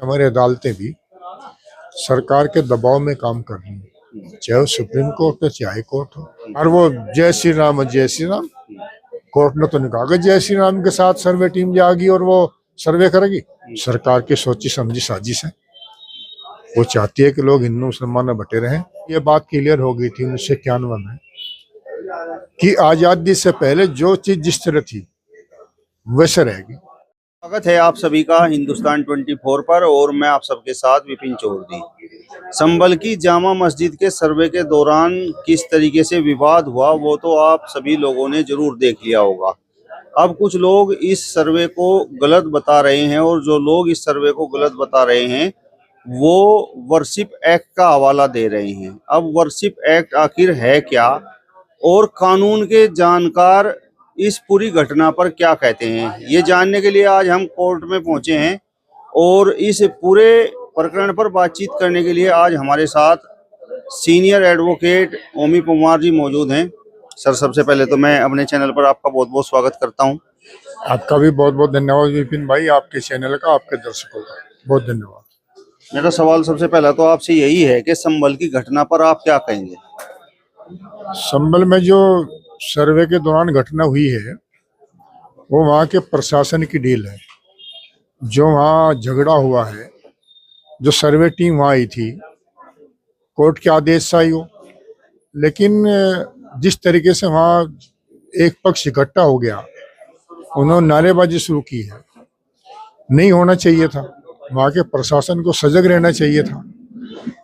हमारी अदालतें भी सरकार के दबाव में काम कर रही हैं, चाहे वो सुप्रीम कोर्ट हो चाहे हाई कोर्ट हो। और वो जय श्री राम जय श्री राम, कोर्ट ने तो नहीं कहा कि जय श्री राम के साथ सर्वे टीम जाएगी और वो सर्वे करेगी। सरकार की सोची समझी साजिश है। वो चाहती है कि लोग हिंदू मुसलमान में बटे रहें। ये बात क्लियर हो गई थी 1991 में कि आजादी से पहले जो चीज जिस तरह थी वैसे रहेगी। स्वागत है आप सभी का हिंदुस्तान 24 पर और मैं आप सबके साथ विपिन चौधरी। संभल की जामा मस्जिद के सर्वे के दौरान किस तरीके से विवाद हुआ वो तो आप सभी लोगों ने जरूर देख लिया होगा। अब कुछ लोग इस सर्वे को गलत बता रहे हैं और जो लोग इस सर्वे को गलत बता रहे हैं वो वर्शिप एक्ट का हवाला दे रहे हैं। अब वर्शिप एक्ट आखिर है क्या और कानून के जानकार इस पूरी घटना पर क्या कहते हैं, ये जानने के लिए आज हम कोर्ट में पहुंचे हैं और इस पूरे प्रकरण पर बातचीत करने के लिए आज हमारे साथ सीनियर एडवोकेट ओमी परमार जी मौजूद हैं। सर, सबसे पहले तो मैं अपने चैनल पर आपका बहुत बहुत स्वागत करता हूं। आपका भी बहुत बहुत धन्यवाद विपिन भाई, आपके चैनल का, आपके दर्शकों का बहुत धन्यवाद। मेरा सवाल सबसे पहला तो आपसे यही है कि संभल की घटना पर आप क्या कहेंगे? संभल में जो सर्वे के दौरान घटना हुई है वो वहाँ के प्रशासन की डील है। जो वहाँ झगड़ा हुआ है, जो सर्वे टीम वहाँ आई थी, कोर्ट के आदेश से आई हो, लेकिन जिस तरीके से वहाँ एक पक्ष इकट्ठा हो गया, उन्होंने नारेबाजी शुरू की है। नहीं होना चाहिए था। वहाँ के प्रशासन को सजग रहना चाहिए था।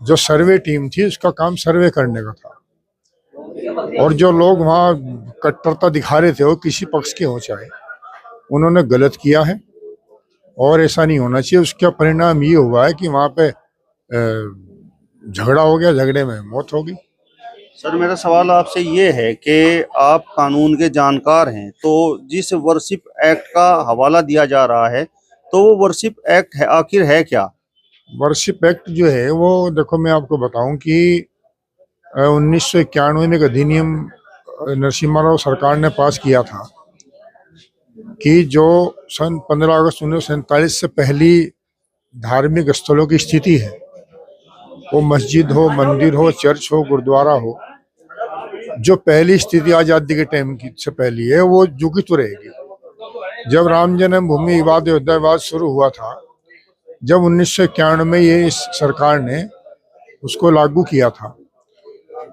जो सर्वे टीम थी उसका काम सर्वे करने का था और जो लोग वहाँ कट्टरता दिखा रहे थे वो किसी पक्ष के हो चाहे, उन्होंने गलत किया है और ऐसा नहीं होना चाहिए। उसका परिणाम ये हुआ है कि वहाँ पे झगड़ा हो गया, झगड़े में मौत हो गई। सर, मेरा सवाल आपसे ये है कि आप कानून के जानकार हैं, तो जिस वर्शिप एक्ट का हवाला दिया जा रहा है तो वो वर्शिप एक्ट है आखिर है क्या? वर्शिप एक्ट जो है वो, देखो मैं आपको बताऊं कि 1991 में एक अधिनियम नरसिम्हा राव सरकार ने पास किया था कि जो सन 15 अगस्त 1947 से पहली धार्मिक स्थलों की स्थिति है, वो मस्जिद हो, मंदिर हो, चर्च हो, गुरुद्वारा हो, जो पहली स्थिति आजादी के टाइम की से पहली है वो जुगी तो रहेगी। जब राम जन्मभूमि विवाद अयोध्या विवाद शुरू हुआ था, जब 1991 में ये इस सरकार ने उसको लागू किया था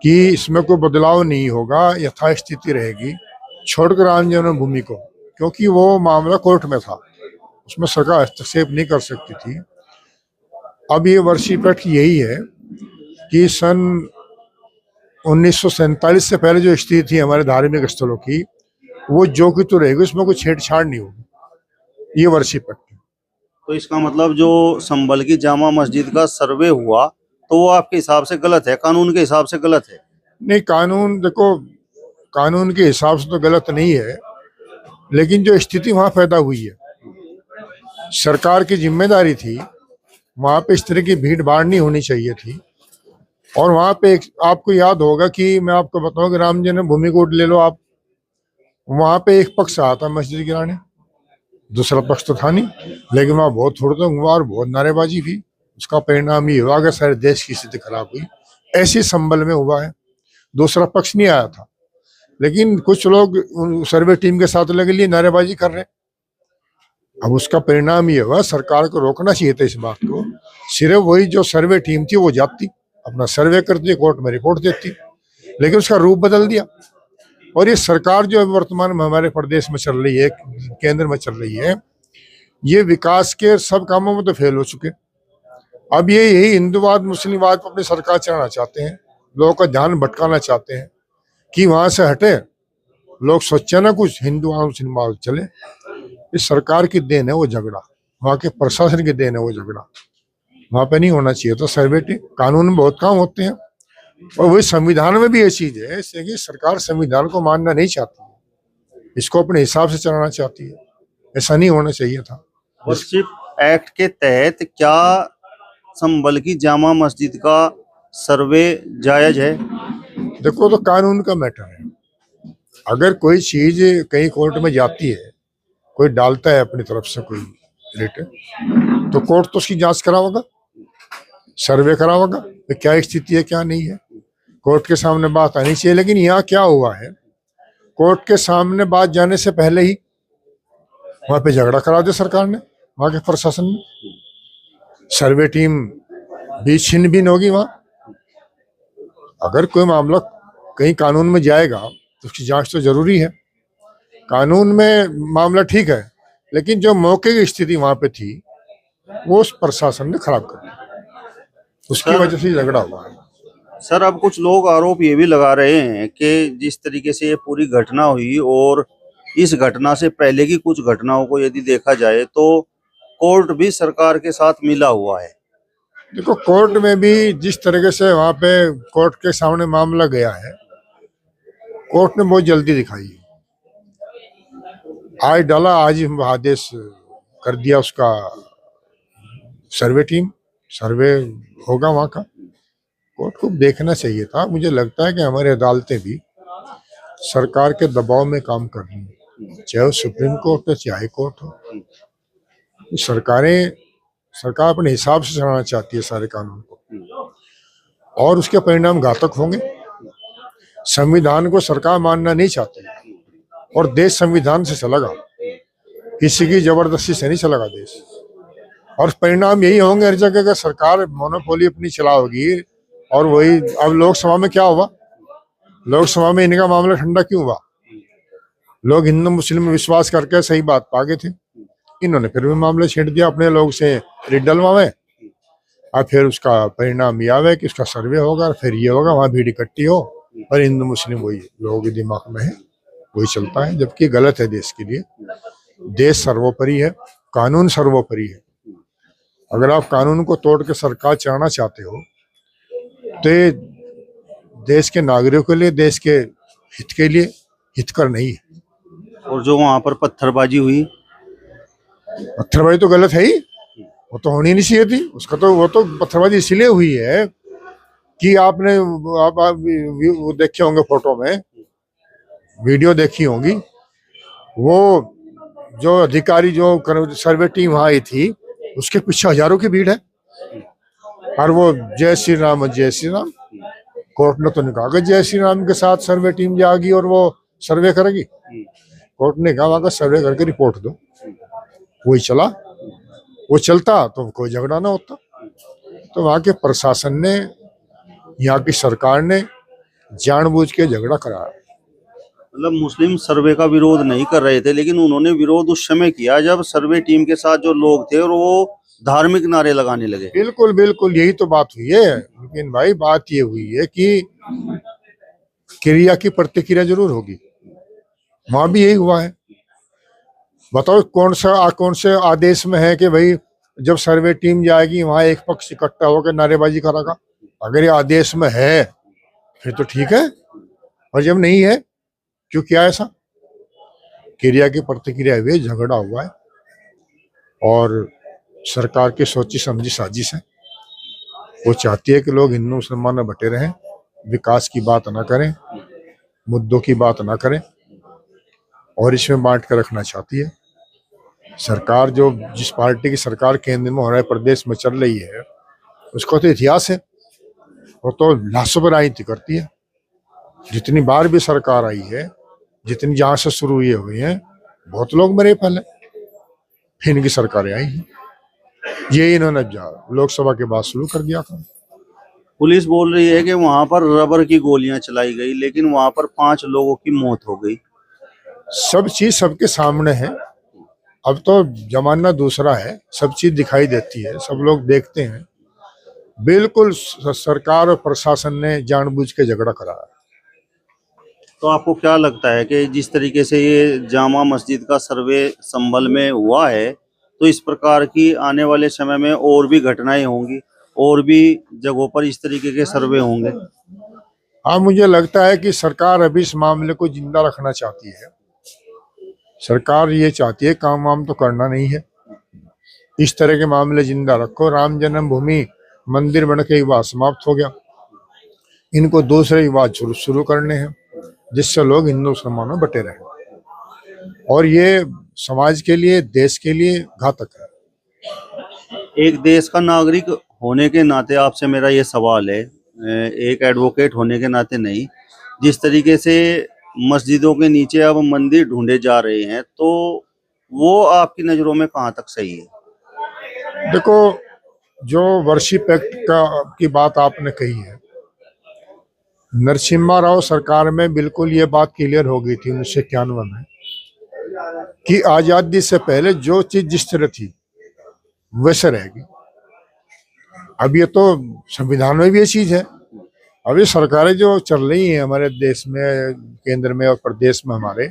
कि इसमें कोई बदलाव नहीं होगा, यथास्थिति रहेगी, छोड़कर राम जन्मभूमि को, क्योंकि वो मामला कोर्ट में था, उसमें सरकार हस्तक्षेप नहीं कर सकती थी। अब ये वर्शिप एक्ट यही है कि सन 1947 से पहले जो स्थिति थी हमारे धार्मिक स्थलों की, वो जो कि तो रहेगी, उसमें कोई छेड़छाड़ नहीं होगी। ये वर्शिप एक्ट है। तो इसका मतलब जो संभल की जामा मस्जिद का सर्वे हुआ तो वो आपके हिसाब से गलत है, कानून के हिसाब से गलत है? नहीं, कानून देखो, कानून के हिसाब से तो गलत नहीं है, लेकिन जो स्थिति वहां पैदा हुई है, सरकार की जिम्मेदारी थी वहां पे इस तरह की भीड़ भाड़ नहीं होनी चाहिए थी। और वहां पे आपको याद होगा कि मैं आपको बताऊं कि राम जन्मभूमि को ले लो आप, वहां पे एक पक्ष आया था मस्जिद गिराने, दूसरा पक्ष तो था नहीं, लेकिन वहां बहुत थोड़ा हुआ और बहुत नारेबाजी हुई। उसका परिणाम ये हुआ कि सारे देश की स्थिति खराब हुई। ऐसे संभल में हुआ है, दूसरा पक्ष नहीं आया था, लेकिन कुछ लोग सर्वे टीम के साथ लगे लिए नारेबाजी कर रहे हैं। अब उसका परिणाम ये हुआ, सरकार को रोकना चाहिए था इस बात को। सिर्फ वही जो सर्वे टीम थी वो जाती, अपना सर्वे करती, कोर्ट में रिपोर्ट देती, लेकिन उसका रूप बदल दिया। और ये सरकार जो वर्तमान में हमारे प्रदेश में चल रही है, केंद्र में चल रही है, ये विकास के सब कामों में तो फेल हो चुके। अब ये यही हिंदूवाद मुस्लिमवाद पर अपनी सरकार चलाना चाहते हैं, लोगों का ध्यान भटकाना चाहते हैं कि वहां से हटे, लोग सोचे ना कुछ हिंदू मुस्लिमवाद चले। इस सरकार की देन है वो झगड़ा, वहाँ के प्रशासन की देन है वो झगड़ा। वहां पे नहीं होना चाहिए। तो सर्वे टीम, कानून में बहुत काम होते हैं और वही संविधान में भी ये चीज है कि सरकार संविधान को मानना नहीं चाहती है, इसको अपने हिसाब से चलाना चाहती है। ऐसा नहीं होना चाहिए था। वर्शिप एक्ट के तहत क्या संभल की जामा मस्जिद का सर्वे जायज है? देखो, तो कानून का मैटर है। अगर कोई चीज कहीं कोर्ट में जाती है, कोई डालता है अपनी तरफ से कोई रिट है, तो कोर्ट तो उसकी जांच कराओगा, सर्वे कराओगा कि क्या स्थिति है क्या नहीं है, कोर्ट के सामने बात आनी चाहिए। लेकिन यहाँ क्या हुआ है, कोर्ट के सामने बात जाने से पहले ही वहां पे झगड़ा करा दिया सरकार ने, वहां के प्रशासन ने। सर्वे टीम भी छिन्न भिन्न होगी वहां। अगर कोई मामला कहीं कानून में जाएगा तो उसकी जांच तो जरूरी है। कानून में मामला ठीक है, लेकिन जो मौके की स्थिति वहां पे थी वो उस प्रशासन ने खराब कर दी, उसकी वजह से झगड़ा हुआ है। सर, अब कुछ लोग आरोप ये भी लगा रहे हैं कि जिस तरीके से ये पूरी घटना हुई और इस घटना से पहले की कुछ घटनाओं को यदि देखा जाए तो कोर्ट भी सरकार के साथ मिला हुआ है। देखो, कोर्ट में भी जिस तरीके से वहां पे कोर्ट के सामने मामला गया है, कोर्ट ने बहुत जल्दी दिखाई। आज डाला, आज ही आदेश कर दिया उसका, सर्वे टीम सर्वे होगा वहां का। कोर्ट को देखना चाहिए था। मुझे लगता है कि हमारी अदालतें भी सरकार के दबाव में काम कर रही हैं, चाहे वो सुप्रीम कोर्ट हो चाहे हाई कोर्ट हो। सरकार अपने हिसाब से चलाना चाहती है सारे कानून को, और उसके परिणाम घातक होंगे। संविधान को सरकार मानना नहीं चाहती, और देश संविधान से चलेगा, किसी की जबरदस्ती से नहीं चलेगा देश। और परिणाम यही होंगे हर जगह का, सरकार मोनोपोली अपनी चलाओगी। और वही अब लोकसभा में क्या हुआ, लोकसभा में इनका मामला ठंडा क्यों हुआ? लोग हिंदू मुस्लिम में विश्वास करके सही बात पा गए थे, इन्होंने फिर भी मामला छेड़ दिया, अपने लोग से रिट डलवावे, और फिर उसका परिणाम यह आवे कि उसका सर्वे होगा, फिर ये होगा, वहां भीड़ इकट्ठी हो, और हिंदू मुस्लिम वही लोगों के दिमाग में है, वही चलता है, जबकि गलत है। देश के लिए देश सर्वोपरि है, कानून सर्वोपरि है। अगर आप कानून को तोड़ के सरकार चलाना चाहते हो तो ये देश के नागरिकों के लिए, देश के हित के लिए हितकर नहीं है। और जो वहां पर पत्थरबाजी हुई, पत्थरबाजी तो गलत है ही, वो तो होनी नहीं चाहिए थी। उसका तो वो तो पत्थरबाजी इसलिए हुई है कि आपने आप वो देखे होंगे, फोटो में वीडियो देखी होगी, वो जो अधिकारी जो सर्वे टीम वहां आई थी उसके पीछे हजारों की भीड़ है, और वो जय श्री राम जय श्री राम। कोर्ट ने तो नहीं कहा कि जय श्री राम के साथ सर्वे टीम जाएगी और वो सर्वे करेगी। कोर्ट ने कहा वहां का सर्वे करके रिपोर्ट दो। वही चला, वो चलता तो कोई झगड़ा ना होता। तो वहां के प्रशासन ने, यहाँ की सरकार ने जानबूझ के झगड़ा कराया। मतलब मुस्लिम सर्वे का विरोध नहीं कर रहे थे, लेकिन उन्होंने विरोध उस समय किया जब सर्वे टीम के साथ जो लोग थे और वो धार्मिक नारे लगाने लगे। बिल्कुल बिल्कुल, यही तो बात हुई है। लेकिन भाई बात ये हुई है कि क्रिया की प्रतिक्रिया जरूर होगी, वहां भी यही हुआ है। बताओ कौन से आदेश में है कि भाई जब सर्वे टीम जाएगी वहां एक पक्ष इकट्ठा होकर नारेबाजी करेगा? अगर ये आदेश में है फिर तो ठीक है, और जब नहीं है क्यों किया ऐसा? क्रिया की प्रतिक्रिया हुई, झगड़ा हुआ है, और सरकार की सोची समझी साजिश है। वो चाहती है कि लोग हिंदू मुसलमान में बटे रहें, विकास की बात ना करें, मुद्दों की बात ना करें, और इसमें बांट कर रखना चाहती है। सरकार जो जिस पार्टी की सरकार केंद्र में हो रहा है, प्रदेश में चल रही है, उसका तो इतिहास है, वो तो लाशों पर राजनीति करती है। जितनी बार भी सरकार आई है, जितनी जहां से शुरू हुई है, बहुत लोग मरे पहले, फिर इनकी सरकारें आई हैं। ये इन्होंने लोकसभा के बाद शुरू कर दिया था। पुलिस बोल रही है कि वहां पर रबर की गोलियां चलाई गई, लेकिन वहां पर 5 लोगों की मौत हो गई। सब चीज सबके सामने है। अब तो जमाना दूसरा है, सब चीज दिखाई देती है, सब लोग देखते हैं। बिल्कुल सरकार और प्रशासन ने जानबूझ के झगड़ा कराया। तो आपको क्या लगता है कि जिस तरीके से ये जामा मस्जिद का सर्वे संभल में हुआ है, तो इस प्रकार की आने वाले समय में और भी घटनाएं होंगी, और भी जगहों पर इस तरीके के सर्वे होंगे? हाँ, मुझे लगता है कि सरकार अभी इस मामले को जिंदा रखना चाहती है। सरकार ये चाहती है, काम वाम तो करना नहीं है, इस तरह के मामले जिंदा रखो। राम जन्मभूमि मंदिर बन के विवाद समाप्त हो गया, इनको दूसरे विवाद शुरू करने हैं, जिससे लोग हिंदू मुसलमान में बटे रहे, और ये समाज के लिए, देश के लिए घातक है। एक देश का नागरिक होने के नाते आपसे मेरा ये सवाल है, एक एडवोकेट होने के नाते नहीं, जिस तरीके से मस्जिदों के नीचे अब मंदिर ढूंढे जा रहे हैं, तो वो आपकी नज़रों में कहाँ तक सही है? देखो, जो वर्शिप एक्ट का की बात आपने कही है, नरसिम्हा राव सरकार में बिल्कुल ये बात क्लियर हो गई थी 1991 में कि आजादी से पहले जो चीज जिस तरह थी वैसे रहेगी। अब ये तो संविधान में भी ये चीज है। अब ये सरकारें जो चल रही हैं हमारे देश में, केंद्र में और प्रदेश में, हमारे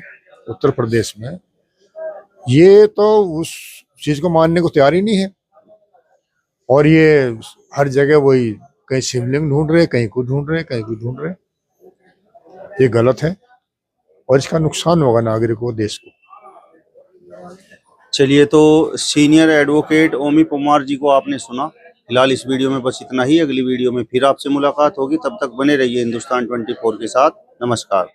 उत्तर प्रदेश में, ये तो उस चीज को मानने को तैयार ही नहीं है। और ये हर जगह वही, कहीं शिवलिंग ढूंढ रहे, कहीं कुछ ढूंढ रहे, कहीं कुछ ढूंढ रहे। ये गलत है और इसका नुकसान होगा नागरिकों को, देश को। चलिए, तो सीनियर एडवोकेट ओमी परमार जी को आपने सुना। फिलहाल इस वीडियो में बस इतना ही। अगली वीडियो में फिर आपसे मुलाकात होगी, तब तक बने रहिए हिंदुस्तान 24 के साथ। नमस्कार।